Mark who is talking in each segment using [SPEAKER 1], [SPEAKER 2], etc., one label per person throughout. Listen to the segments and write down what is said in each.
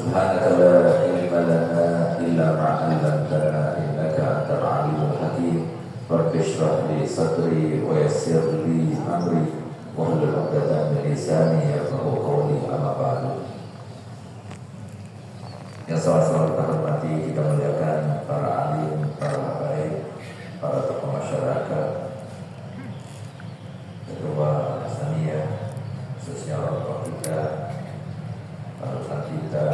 [SPEAKER 1] Subhanaka la ilma lana illa ma 'allamtana innaka antal alimul hakim. Rabbi shrah li sadri wa yassir li amri wahlul 'uqdatam min lisani yafqahu qawli. Amma ba'du. Yang selalu kita hormati, kita muliakan para alim, para habaib, para tokoh masyarakat, ketua Hasaniyah, khususnya orang kita, para ustaz kita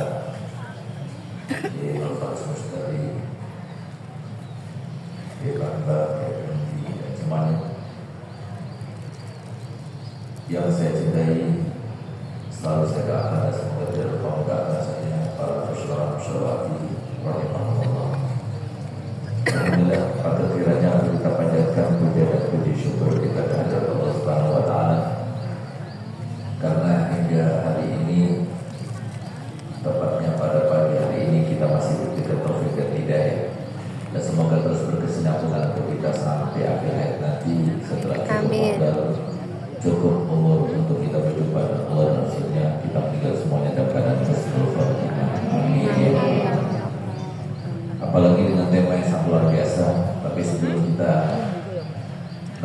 [SPEAKER 1] di Al-Fatih Mustari, di Bamba, di dan semuanya yang saya cintai, selalu saya doakan semoga tidak lupa mendoakan saya para musyawarah-musyawarati rahimahullah. Alhamdulillah, pada kiranya kita panjatkan puja dan puji syukur kita kehadirat Allah Subhanahu wa taala, karena hingga hari ini, tepatnya pada pagi hari ini, kita masih diberikan taufik dan hidayah, dan semoga terus berkesinambungan untuk kita sampai akhir hayat nanti, setelah kita modal cukup umur untuk kita berjumpa dengan Allah dan Rasulnya, kita meninggal semuanya dalam keadaan husnul khotimah. Amin. Apalagi dengan tema yang sangat luar biasa. Tapi sebelum kita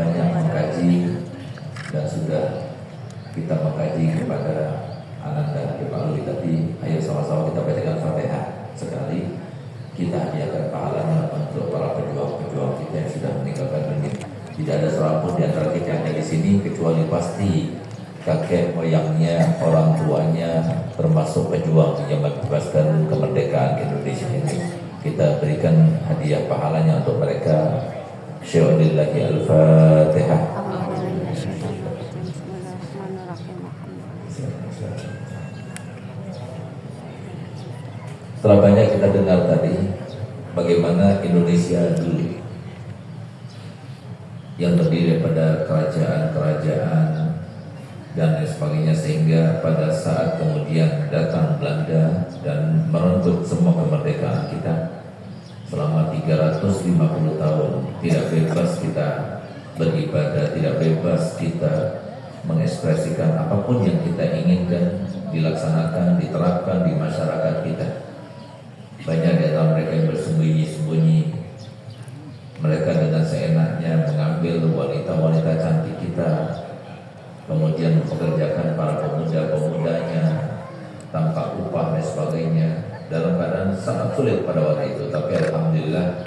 [SPEAKER 1] banyak mengkaji dan sudah kita mengkaji kepada anak dan kepalui, tapi ayo sama-sama kita bacakan Fatihah sekali. Kita hadiahkan pahalanya untuk para pejuang-pejuang kita yang sudah meninggalkan dunia. Tidak ada seorang pun di antara kita yang ada di sini kecuali pasti kakek moyangnya, orang tuanya termasuk pejuang yang membebaskan kemerdekaan Indonesia ini. Kita berikan hadiah pahalanya untuk mereka. Syai'ulillahi al-Fatihah. Setelah banyak kita dengar tadi bagaimana Indonesia dulu yang terdiri daripada kerajaan-kerajaan dan lain sebagainya, sehingga pada saat kemudian datang Belanda dan merenggut semua kemerdekaan kita selama 350 tahun, tidak bebas kita beribadah, tidak bebas kita mengekspresikan apapun yang kita inginkan dilaksanakan, diterapkan di masyarakat kita. Banyak di antara mereka yang bersembunyi-sembunyi. Mereka dengan seenaknya mengambil wanita-wanita cantik kita, kemudian mempekerjakan para pemuda-pemudanya tanpa upah dan sebagainya, dalam keadaan sangat sulit pada waktu itu. Tapi alhamdulillah,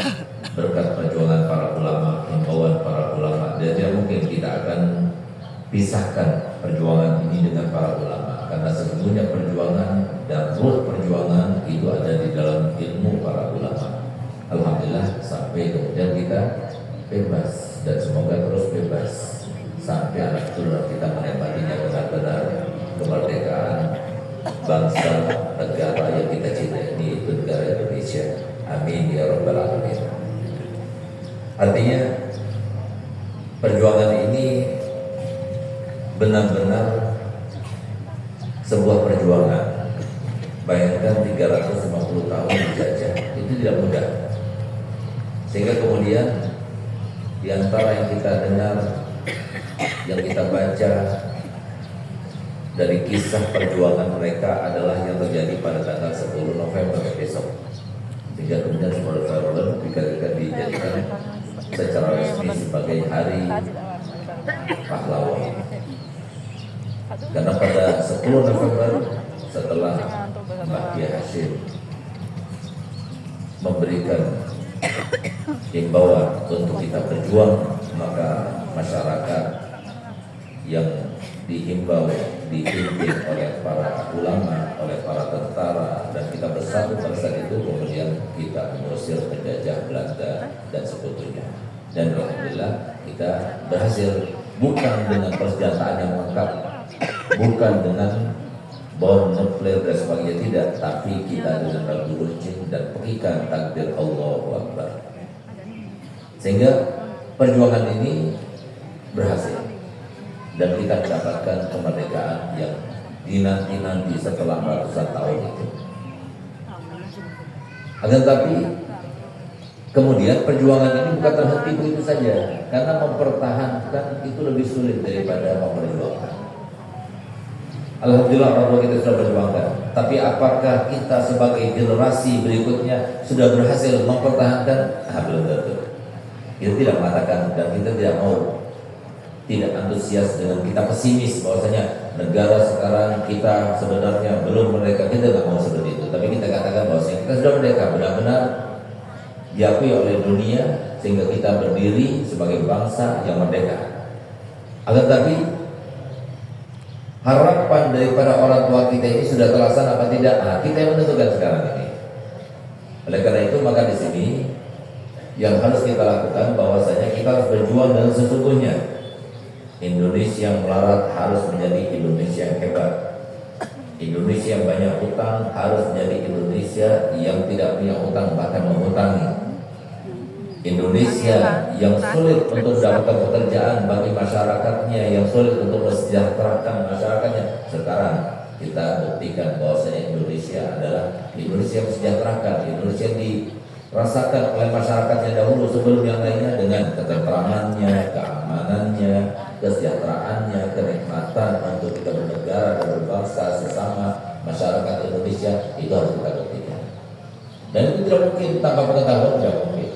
[SPEAKER 1] berkat perjuangan para ulama, himbauan para ulama, dan tidak mungkin kita akan pisahkan perjuangan ini dengan para ulama, karena sesungguhnya perjuangan dan ruh perjuangan itu ada di dalam ilmu para ulama. Alhamdulillah sampai kemudian kita bebas, dan semoga terus bebas sampai anak turun kita menikmatinya benar-benar kemerdekaan bangsa negara yang kita cintai ini, itu negara Indonesia. Amin ya rabbal alamin. Artinya perjuangan ini benar-benar sebuah perjuangan. Bayangkan 350 tahun dijajah, itu tidak mudah. Sehingga kemudian di antara yang kita dengar, yang kita baca dari kisah perjuangan mereka adalah yang terjadi pada tanggal 10 November besok. Sehingga kemudian 10 November dijadikan secara resmi sebagai hari pahlawan. Karena pada 10 November setelah Mbah Kiai Hashim memberikan himbauan untuk kita berjuang, maka masyarakat yang dihimbau, dipimpin oleh para ulama, oleh para tentara, dan kita bersatu pada saat itu, kemudian kita mengusir penjajah Belanda dan sekutunya. Dan alhamdulillah kita berhasil, bukan dengan persenjataan yang lengkap, bukan dengan bom nuklir dan sebagainya, tidak, tapi kita dengan berburucin dan pengikat takdir Allahu Akbar. Sehingga perjuangan ini berhasil dan kita mendapatkan kemerdekaan yang dinanti-nanti setelah ratusan tahun itu. Akan tetapi kemudian perjuangan ini bukan terhenti begitu saja, karena mempertahankan itu lebih sulit daripada memperjuangkan. Alhamdulillah, Allah kita sudah berjuangkan. Tapi apakah kita sebagai generasi berikutnya sudah berhasil mempertahankan? Belum tentu. Kita tidak mengatakan dan kita tidak mau, tidak antusias dengan kita pesimis bahwasanya negara sekarang kita sebenarnya belum merdeka. Kita tidak mau seperti itu. Tapi kita katakan bahwasanya kita sudah merdeka, benar-benar diakui oleh dunia sehingga kita berdiri sebagai bangsa yang merdeka. Akan tapi harapan daripada orang tua kita ini sudah terlaksana apa tidak? Kita yang menentukan sekarang ini. Oleh karena itu maka di sini yang harus kita lakukan bahwasanya kita harus berjuang dengan sesungguhnya. Indonesia yang melarat harus menjadi Indonesia yang hebat. Indonesia yang banyak utang harus menjadi Indonesia yang tidak punya utang bahkan mengutangi. Indonesia yang sulit untuk mendapatkan pekerjaan bagi masyarakatnya, yang sulit untuk mensejahterakan masyarakatnya, sekarang kita buktikan bahwasanya Indonesia adalah Indonesia yang mensejahterakan, Indonesia yang dirasakan oleh masyarakatnya dahulu sebelum yang lainnya dengan ketentramannya, keamanannya, kesejahteraannya, kenikmatan untuk kita bernegara dan berbangsa sesama masyarakat Indonesia. Itu harus kita buktikan. Dan itu tidak mungkin tanpa pengetahuan, tidak mungkin.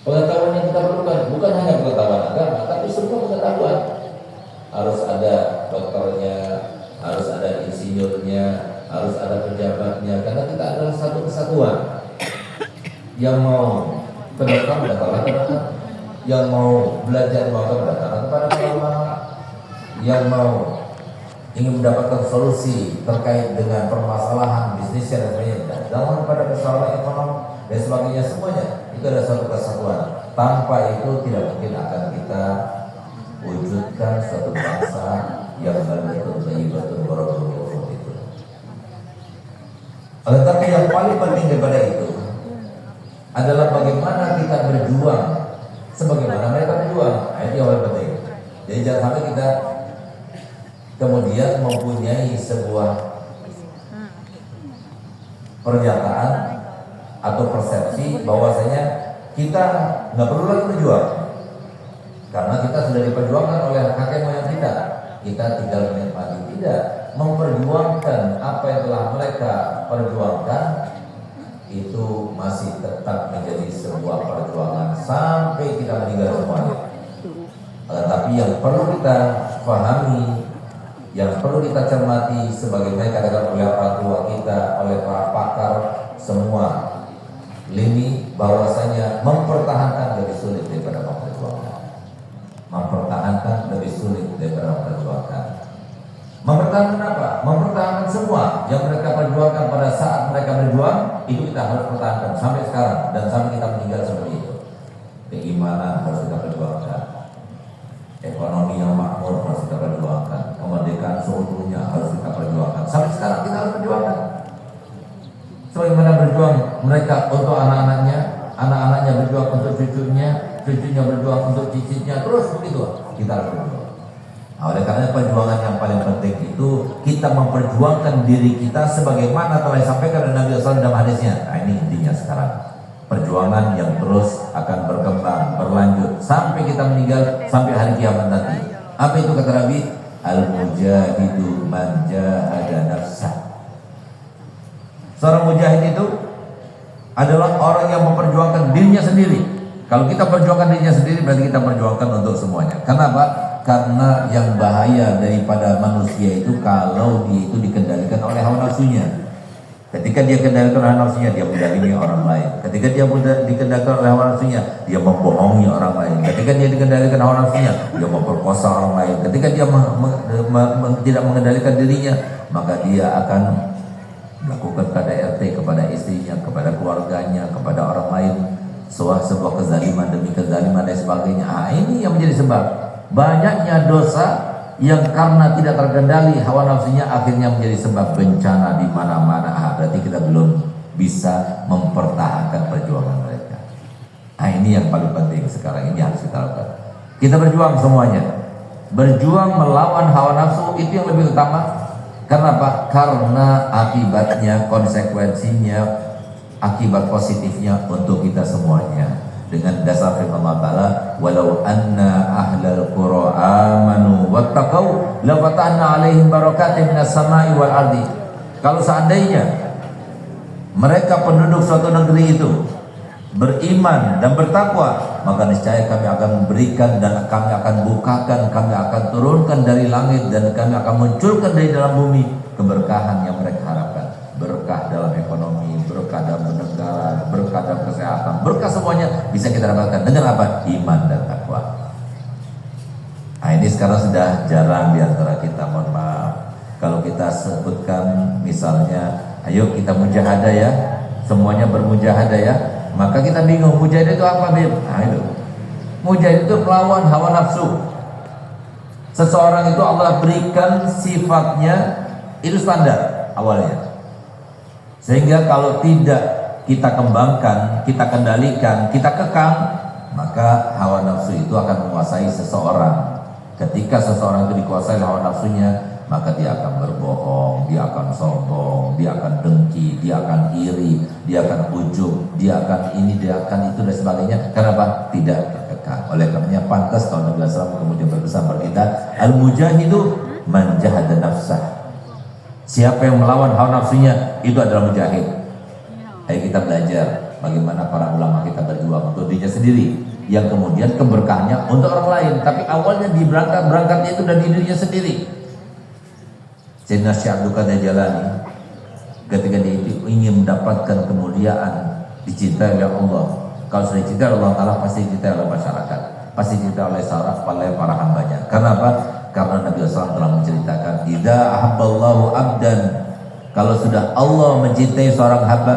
[SPEAKER 1] Pengetahuan yang kita perlukan bukan hanya pengetahuan agama, tapi semua pengetahuan. Harus ada dokternya, harus ada insinyurnya, harus ada pejabatnya, karena kita adalah satu kesatuan. Yang mau kedokteran datanglah ke dokter, yang mau belajar motor datanglah kepada ulama, yang mau ingin mendapatkan solusi terkait dengan permasalahan bisnisnya dan sebagainya, datanglah kepada persoalan ekonomi dan sebagainya, semuanya itu adalah suatu kesatuan. Tanpa itu tidak mungkin akan kita wujudkan suatu bangsa yang berbentuk tayyibatun warahmatullahi itu. Tetapi yang paling penting daripada itu adalah bagaimana kita berjuang sebagaimana mereka berjuang. Itu yang paling penting. Jadi jangan sampai kita kemudian mempunyai sebuah pernyataan atau persepsi bahwasanya kita nggak perlu lagi berjuang karena kita sudah diperjuangkan oleh kakek moyang kita. Kita tinggal menikmati, tidak memperjuangkan apa yang telah mereka perjuangkan. Itu masih tetap menjadi sebuah perjuangan sampai kita meninggal semuanya. Tapi yang perlu kita pahami, yang perlu kita cermati sebagaimana dikatakan oleh orang tua kita, oleh para pakar semua lini, bahwasanya mempertahankan lebih sulit daripada memperjuangkan. Mempertahankan lebih sulit daripada memperjuangkan. Mempertahankan apa? Mempertahankan semua yang mereka perjuangkan pada saat mereka berjuang, itu kita harus pertahankan sampai sekarang dan sampai kita meninggal seperti itu. Keimanan harus kita perjuangkan, ekonomi yang makmur harus kita perjuangkan, kemerdekaan seutuhnya harus kita perjuangkan. Sampai sekarang kita harus perjuangkan. Sebagaimana berjuang mereka untuk anak-anaknya, anak-anaknya berjuang untuk cucunya, cucunya berjuang untuk cicitnya, terus begitu kita harus berjuang. Nah, oleh karena perjuangan yang paling penting itu kita memperjuangkan diri kita sebagaimana telah disampaikan oleh Nabi SAW dalam hadisnya. Nah, ini intinya sekarang. Perjuangan yang terus akan berkembang, berlanjut sampai kita meninggal, sampai hari kiamat nanti. Apa itu kata Nabi? Al-mujahidu man jahada nafsah. Seorang mujahid itu adalah orang yang memperjuangkan dirinya sendiri. Kalau kita perjuangkan dirinya sendiri, berarti kita perjuangkan untuk semuanya. Kenapa? Karena yang bahaya daripada manusia itu kalau dia itu dikendalikan oleh hawa nafsunya. Ketika dia kendalikan oleh hawa nafsunya, dia menzalimi orang lain. Ketika dia dikendalikan oleh hawa nafsunya, dia membohongi orang lain. Ketika dia dikendalikan hawa nafsunya, dia memperkosa orang lain. Ketika dia tidak mengendalikan dirinya, maka dia akan melakukan KDRT kepada istrinya, kepada keluarganya, kepada orang lain, sebuah kezaliman demi kezaliman dan sebagainya. Ini yang menjadi sebab banyaknya dosa yang karena tidak terkendali hawa nafsunya akhirnya menjadi sebab bencana di mana-mana. Berarti kita belum bisa mempertahankan perjuangan mereka. Ini yang paling penting sekarang ini harus kita lakukan. Kita berjuang semuanya, berjuang melawan hawa nafsu itu yang lebih utama. Kenapa? Karena akibatnya, konsekuensinya, akibat positifnya untuk kita semuanya. Dengan dasar firman Allah Ta'ala, walau anna ahlal qura amanu wattaqau la fatahna alaihim barakatin minas sama'i wal ardi.
[SPEAKER 2] Kalau seandainya mereka penduduk suatu negeri itu beriman dan bertakwa, maka niscaya kami akan memberikan dan kami akan bukakan, kami akan turunkan dari langit dan kami akan munculkan dari dalam bumi keberkahan yang mereka harapkan. Berkah dalam ekonomi, berkah dalam bernegara, berkah dalam kesehatan, berkah semuanya bisa kita dapatkan dengan apa? Iman dan takwa. Nah, ini sekarang sudah jarang di antara kita, mohon maaf. Kalau kita sebutkan misalnya, ayo kita mujahadah ya, semuanya bermujahadah ya, maka kita bingung, mujahadah itu apa, Bib? Nah itu, mujahadah itu melawan hawa nafsu. Seseorang itu Allah berikan sifatnya itu standar awalnya, sehingga kalau tidak kita kembangkan, kita kendalikan, kita kekang, maka hawa nafsu itu akan menguasai seseorang. Ketika seseorang itu dikuasai hawa nafsunya, maka dia akan berbohong, dia akan sombong, dia akan dengki, dia akan iri, dia akan ujub, dia akan ini, dia akan itu dan sebagainya. Kenapa? Tidak terkekang. Oleh karenanya pantas kalau Nabi SAW kemudian berpesan kepada kita, al-mujahidu man jahada nafsah. Siapa yang melawan hawa nafsunya, itu adalah mujahid. Ayo kita belajar bagaimana para ulama kita berjuang untuk dirinya sendiri, yang kemudian keberkahannya untuk orang lain. Tapi awalnya berangkatnya itu dari dirinya sendiri. Sayyidina Syekh Abdul Qadir Jalani ketika dia itu ingin mendapatkan kemuliaan, dicintai oleh Allah. Kalau sudah dicintai oleh Allah Ta'ala, pasti dicintai oleh masyarakat, pasti dicintai oleh para hambanya. Karena apa? Karena Nabi SAW telah menceritakan, idza ahabballahu abdan, kalau sudah Allah mencintai seorang hamba,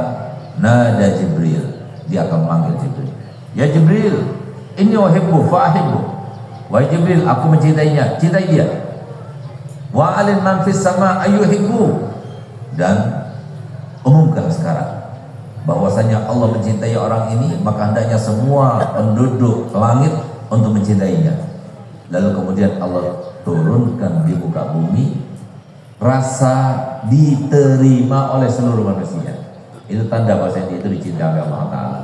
[SPEAKER 2] nada Jibril, dia akan memanggil Jibril, ya Jibril, inni uhibbu fa'ahibbu. Wahai Jibril, aku mencintainya, cintai dia. Wa alin man fis sama ayyuhibbu, dan umumkan sekarang bahwasanya Allah mencintai orang ini, maka hendaknya semua penduduk langit untuk mencintainya. Lalu kemudian Allah turunkan di muka bumi rasa diterima oleh seluruh manusia. Itu tanda bahwasanya itu dicintai oleh Allah Ta'ala.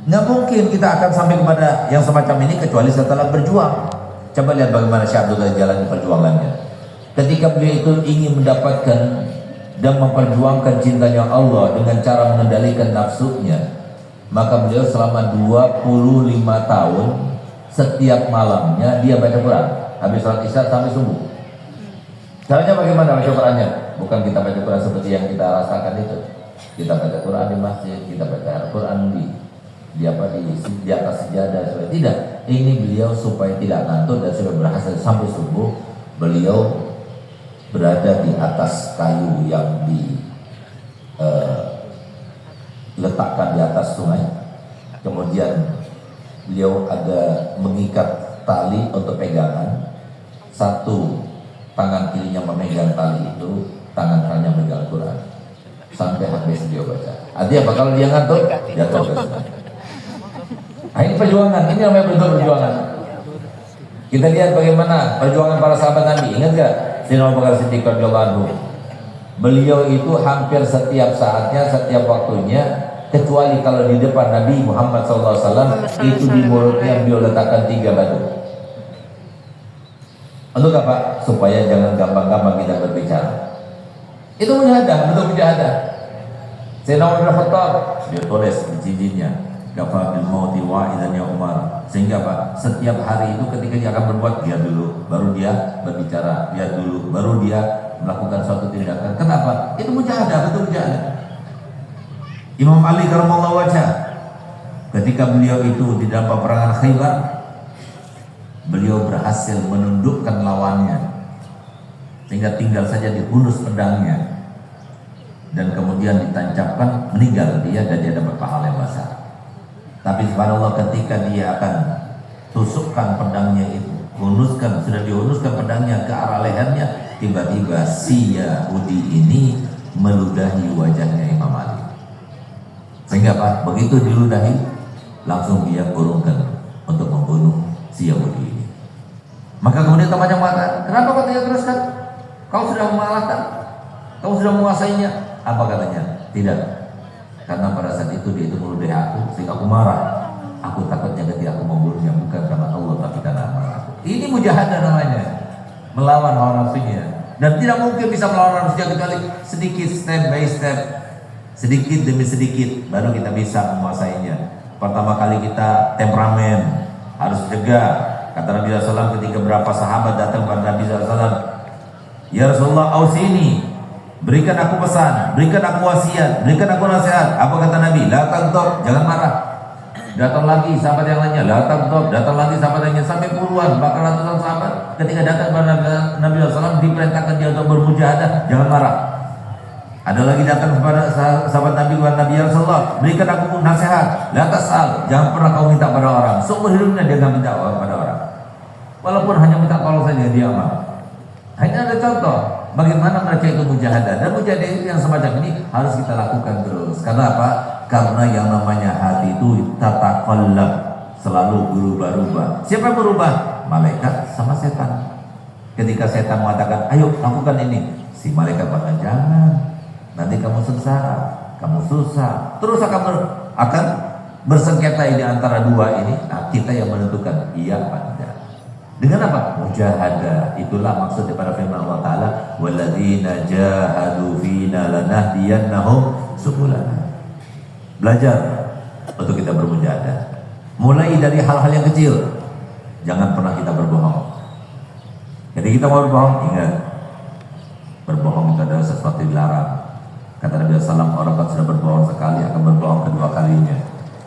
[SPEAKER 2] Nggak mungkin kita akan sampai kepada yang semacam ini kecuali setelah berjuang. Coba lihat bagaimana Syekh Abdul Qadir Jalani perjuangannya. Ketika beliau itu ingin mendapatkan dan memperjuangkan cintanya Allah dengan cara mengendalikan nafsunya, maka beliau selama 25 tahun setiap malamnya dia baca Quran, habis sholat isya sampai subuh. Caranya bagaimana baca Qurannya? Bukan kita baca Quran seperti yang kita rasakan itu. Kita baca Quran di masjid, kita baca Quran di atas sejadah, tidak. Ini beliau supaya tidak ngantuk dan sudah berhasil sampai subuh, beliau berada di atas kayu yang diletakkan di atas sungai. Kemudian beliau ada mengikat tali untuk pegangan. Satu tangan kirinya memegang tali itu, tangan kanannya memegang Quran sampai habis beliau baca. Artinya apa? Kalau dia ngantuk, jatuh ke sungai. Nah, ini perjuangan, ini namanya perjuangan. Kita lihat bagaimana perjuangan para sahabat Nabi. Ingat gak? Sayyidina Abu Bakar Siddiq radhiyallahu anhu. Beliau itu hampir setiap saatnya, setiap waktunya, kecuali kalau di depan Nabi Muhammad SAW, itu di mulutnya beliau letakkan 3 batu. Untuk apa? Supaya jangan gampang-gampang kita berbicara. Itu mujahadah, bentuk mujahadah. Sayyidina Umar bin Khattab, dia tulis di cincinnya, kafa bil mauti wa'idan ya Umar. Sehingga apa? Setiap hari itu ketika dia akan berbuat, dia dulu, baru dia berbicara, dia dulu, baru dia melakukan suatu tindakan. Kenapa? Itu mujahadah, betul mujahadah. Imam Ali karramallahu wajhah, ketika beliau itu di dalam peperangan Khaybar, beliau berhasil menundukkan lawannya sehingga tinggal saja dihunus pedangnya dan kemudian ditancapkan, meninggal dia dan dia dapat pahala yang besar. Tapi subhanallah, ketika dia akan tusukkan pedangnya itu, sudah dihunuskan pedangnya ke arah lehernya, tiba-tiba si Yahudi ini meludahi wajahnya Imam Ali. Sehingga apa? Begitu diludahi, langsung dia burungkan untuk membunuh si Yahudi ini. Maka kemudian temannya mengatakan, kenapa kau tidak teruskan? Kau sudah mengalahkan, kau sudah menguasainya. Apa katanya? Tidak. Karena pada saat itu dia itu meludahi aku, sehingga aku marah. Aku takutnya ketika aku membunuhnya bukan karena Allah, tapi karena amarah aku. Ini mujahadah namanya, melawan hawa nafsunya. dan tidak mungkin bisa melawan manusia kecuali sedikit, step by step, sedikit demi sedikit baru kita bisa menguasainya. Pertama kali kita temperamen harus jaga. Kata Nabi SAW ketika beberapa sahabat datang kepada Nabi SAW, ya Rasulullah, ausini, berikan aku pesan, berikan aku wasiat, berikan aku nasihat. Apa kata Nabi? La taghdab, jangan marah. Datang lagi sahabat yang lainnya, la taghdab, datang lagi sahabat yang lainnya, sampai puluhan bahkan ratusan sahabat ketika datang kepada Nabi SAW diperintahkan dia untuk bermujahadah, jangan marah. Ada lagi datang kepada sahabat Nabi, kepada Nabi, ya Rasulullah, berikan aku nasihat, la tas'al, jangan pernah kau minta pada orang. Seumur hidupnya dia enggak minta pada orang, walaupun hanya minta tolong saja dia amal. Hanya ada contoh bagaimana mereka itu mujahadah, dan mujahadah itu yang semacam ini harus kita lakukan terus. Karena apa? Karena yang namanya hati itu tataqallab, selalu berubah-ubah. Siapa yang berubah? Malaikat sama setan. Ketika setan mengatakan, ayo lakukan ini, si malaikat bilang, jangan, nanti kamu sengsara, kamu susah, terus akan bersengketa di antara dua ini. Nah, kita yang menentukan iya apa tidak. Dengan apa? Mujahadah. Itulah maksud daripada firman Allah Ta'ala, walladzina jahadu fina lanahdiyannahum subulana. Belajar untuk kita bermujahadah. Mulai dari hal-hal yang kecil. Jangan pernah kita berbohong. Jadi kita mau berbohong, ingat, berbohong itu adalah sesuatu yang dilarang. Kata Nabi SAW, orang yang sudah berbohong sekali akan berbohong kedua kalinya.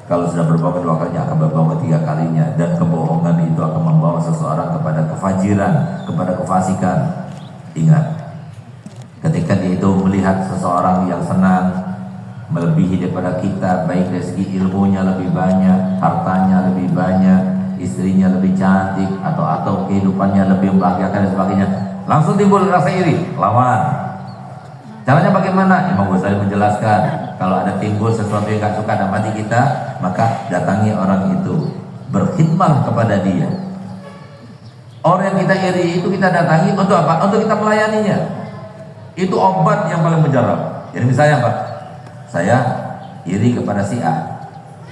[SPEAKER 2] Kalau sudah berbohong kedua kalinya akan berbohong ketiga kalinya. Dan kebohongan itu akan membawa seseorang kepada kefajiran, kepada kefasikan. Ingat, ketika dia itu melihat seseorang yang senang melebihi daripada kita, baik dari segi ilmunya lebih banyak, hartanya lebih banyak, istrinya lebih cantik, atau kehidupannya lebih membahagiakan dan sebagainya, langsung timbul rasa iri, lawan. Caranya bagaimana? Imam Ghazali menjelaskan, kalau ada timbul sesuatu yang gak suka dalam hati kita, maka datangi orang itu, berkhidmat kepada dia. Orang yang kita iri itu kita datangi untuk apa? Untuk kita melayaninya. Itu obat yang paling mujarab. Jadi misalnya apa? Saya iri kepada si A,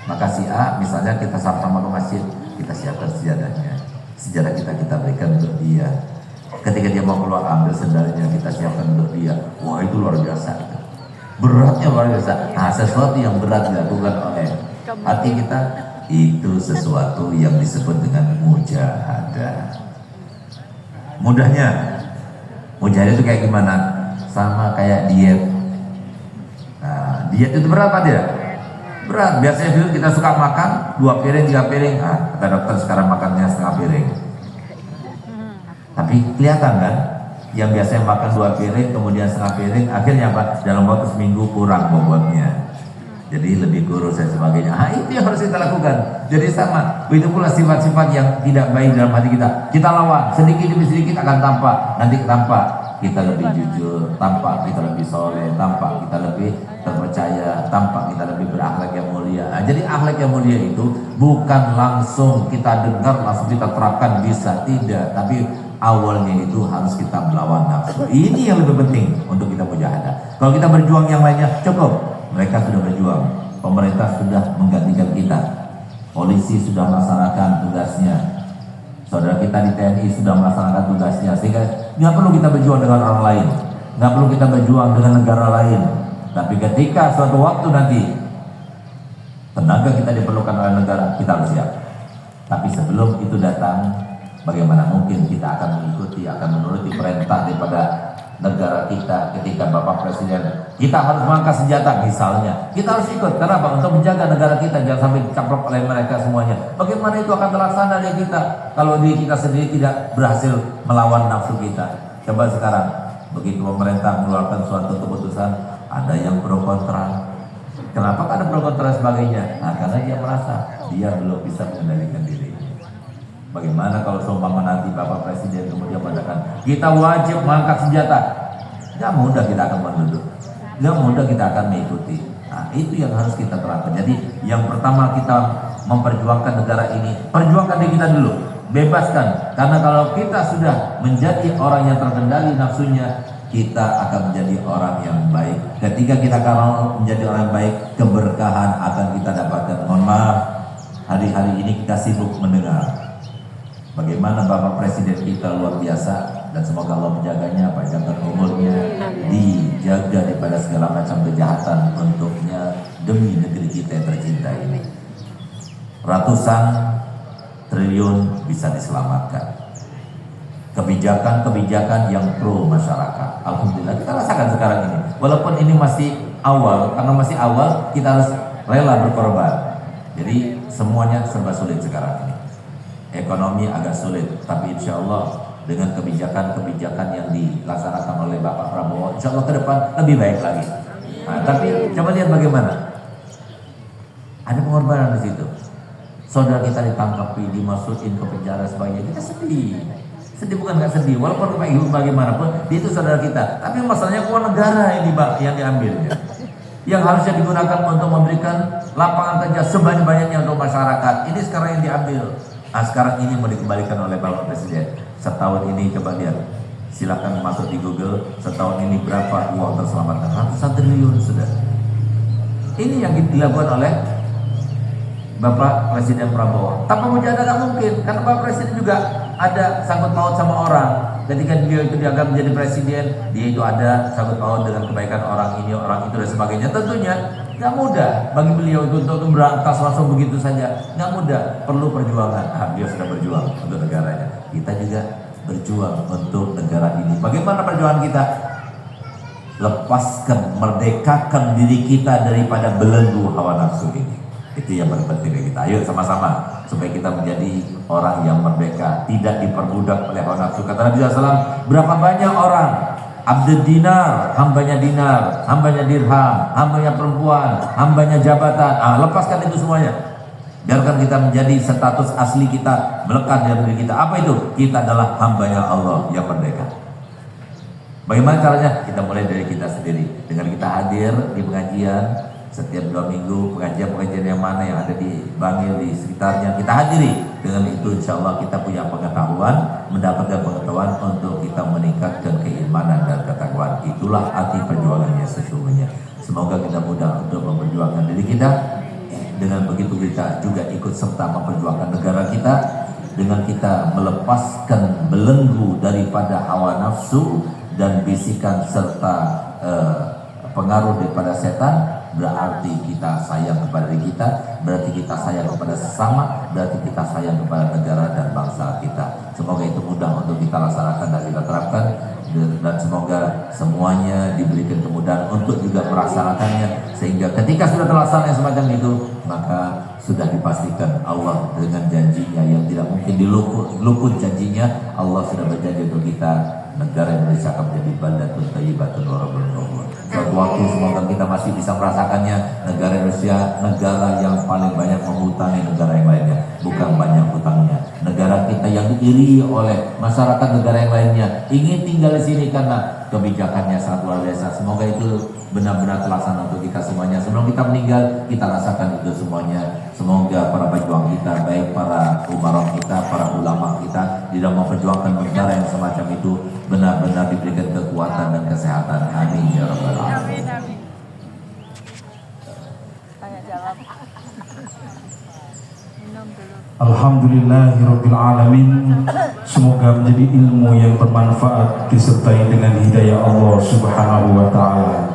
[SPEAKER 2] maka si A misalnya kita sama-sama ke masjid, kita siapkan sejadahnya, sejadah kita berikan untuk dia. Ketika dia mau keluar, ambil sendalnya, kita siapkan untuk dia. Wah, itu luar biasa, beratnya luar biasa. Nah, sesuatu yang berat dilakukan oleh hati kita, itu sesuatu yang disebut dengan mujahadah. Mudahnya mujahadah itu kayak gimana? Sama kayak diet. Nah, diet itu berat apa tidak? Berat. Biasanya dulu kita suka makan 2 piring, 3 piring. Nah, kata dokter sekarang makannya setengah piring. Tapi kelihatan kan? Yang biasanya makan 2 piring, kemudian setengah piring, akhirnya apa? Dalam waktu seminggu kurang bobotnya. Jadi lebih kurus dan sebagainya. Nah, itu yang harus kita lakukan. Jadi sama. Begitu pula sifat-sifat yang tidak baik dalam hati kita. Kita lawan. Sedikit demi sedikit akan tampak. Nanti tampak kita lebih jujur, tampak kita lebih soleh, tampak kita lebih terpercaya, tampak kita lebih berakhlak yang mulia. Nah, jadi akhlak yang mulia itu bukan langsung kita dengar, langsung kita terapkan, bisa tidak. Tapi awalnya itu harus kita melawan nafsu. Ini yang lebih penting untuk kita mujahadah. Kalau kita berjuang yang lainnya cukup. Mereka sudah berjuang, pemerintah sudah menggantikan kita, polisi sudah melaksanakan tugasnya, saudara kita di TNI sudah melaksanakan tugasnya, sehingga nggak perlu kita berjuang dengan orang lain, nggak perlu kita berjuang dengan negara lain. Tapi ketika suatu waktu nanti tenaga kita diperlukan oleh negara, kita harus siap. Tapi sebelum itu datang, bagaimana mungkin kita akan mengikuti, akan menuruti perintah daripada negara kita ketika Bapak Presiden kita harus mengangkat senjata misalnya, kita harus ikut. Kenapa? Untuk menjaga negara kita jangan sampai dicaplok oleh mereka semuanya. Bagaimana itu akan terlaksana di kita kalau diri kita sendiri tidak berhasil melawan nafsu kita? Coba sekarang begitu pemerintah mengeluarkan suatu keputusan, ada yang pro kontra. Kenapa ada pro kontra sebagainya? Nah, karena dia merasa dia belum bisa mengendalikan dirinya. Bagaimana kalau seumpama nanti Bapak Presiden kemudian mengatakan kita wajib mengangkat senjata? Tidak mudah kita akan menunduk, tidak mudah kita akan mengikuti. Nah, itu yang harus kita terapkan. Jadi yang pertama kita memperjuangkan negara ini, perjuangkan diri kita dulu, bebaskan. Karena kalau kita sudah menjadi orang yang terkendali nafsunya, kita akan menjadi orang yang baik. Ketika kita akan menjadi orang yang baik, keberkahan akan kita dapatkan. Mohon maaf, hari-hari ini kita sibuk mendengar bagaimana Bapak Presiden kita luar biasa dan semoga Allah menjaganya, panjangkan umurnya, dijaga daripada segala macam kejahatan untuknya demi negeri kita yang tercinta ini. Ratusan triliun bisa diselamatkan. Kebijakan-kebijakan yang pro masyarakat, alhamdulillah kita rasakan sekarang ini. Walaupun ini masih awal, karena masih awal kita harus rela berkorban. Jadi semuanya serba sulit sekarang ini. Ekonomi agak sulit, tapi insya Allah dengan kebijakan-kebijakan yang dilaksanakan oleh Bapak Prabowo, insya Allah ke depan lebih baik lagi. Nah, tapi coba lihat bagaimana. Ada pengorbanan di situ. Saudara kita ditangkap, dimasukin ke penjara sebagainya, kita sedih. Sedih bukan nggak sedih, walaupun bagaimanapun dia itu saudara kita. Tapi masalahnya uang negara yang diambilnya, yang harusnya digunakan untuk memberikan lapangan kerja sebanyak-banyaknya untuk masyarakat. Ini sekarang yang diambil. Nah, sekarang ini mau dikembalikan oleh Bapak Presiden. Setahun ini coba lihat, silakan masuk di Google. Setahun ini berapa uang terselamatkan? Ratusan triliun sudah. Ini yang dilakukan oleh Bapak Presiden Prabowo. Tanpa mujahadah nggak mungkin, karena Bapak Presiden juga ada sangkut paut sama orang. Ketika beliau itu dianggap menjadi presiden, dia itu ada sangkut paut dengan kebaikan orang ini, orang itu dan sebagainya. Tentunya nggak mudah bagi beliau itu untuk berantas langsung begitu saja. Nggak mudah, perlu perjuangan. Beliau sudah berjuang untuk negaranya. Kita juga berjuang untuk negara ini. Bagaimana perjuangan kita? Lepaskan, merdekakan diri kita daripada belenggu hawa nafsu ini. Itu yang paling penting bagi kita. Ayo sama-sama supaya kita menjadi orang yang merdeka, tidak diperbudak oleh hawa nafsu. Kata Nabi SAW, berapa banyak orang abdul dinar, hambanya dirham, hambanya perempuan, hambanya jabatan. Lepaskan itu semuanya. Biarkan kita menjadi status asli kita melekat dalam diri kita. Apa itu? Kita adalah hambanya Allah yang merdeka. Bagaimana caranya? Kita mulai dari kita sendiri. Dengan kita hadir di pengajian setiap 2 minggu, pengajian-pengajian yang mana yang ada di Bangil, di sekitarnya kita hadiri. Dengan itu insya Allah kita punya pengetahuan, mendapatkan pengetahuan untuk kita meningkatkan keimanan dan ketakwaan. Itulah arti perjuangannya sesungguhnya. Semoga kita mudah untuk memperjuangkan diri kita. Dengan begitu kita juga ikut serta memperjuangkan negara kita. Dengan kita melepaskan belenggu daripada hawa nafsu dan bisikan serta pengaruh daripada setan. Berarti kita sayang kepada diri kita, berarti kita sayang kepada sesama, berarti kita sayang kepada negara dan bangsa kita. Semoga itu mudah untuk kita laksanakan dan kita terapkan, dan semoga semuanya diberikan kemudahan untuk juga melaksanakannya, sehingga ketika sudah terlaksana semacam itu, maka sudah dipastikan Allah dengan janjinya yang tidak mungkin diluput janjinya. Allah sudah berjanji untuk kita, negara Indonesia akan menjadi baldatun thayyibatun wa rabbul ghafur. Suatu waktu semoga kita masih bisa merasakannya. Negara Indonesia negara yang paling banyak menghutangi negara yang lainnya, bukan banyak hutangnya. Negara kita yang diiri oleh masyarakat negara yang lainnya ingin tinggal di sini karena kebijakannya sangat luar biasa. Semoga itu benar-benar terlaksana untuk kita semuanya. Sebelum kita meninggal, kita rasakan itu semuanya. Semoga para pejuang kita, baik para umarok kita, para ulama kita, di dalam memperjuangkan negara yang semacam itu benar-benar diberikan kekuatan dan kesehatan. Amin ya rabbal alamin.
[SPEAKER 3] Alhamdulillahirabbil alamin. Semoga menjadi ilmu yang bermanfaat disertai dengan hidayah Allah Subhanahu wa taala.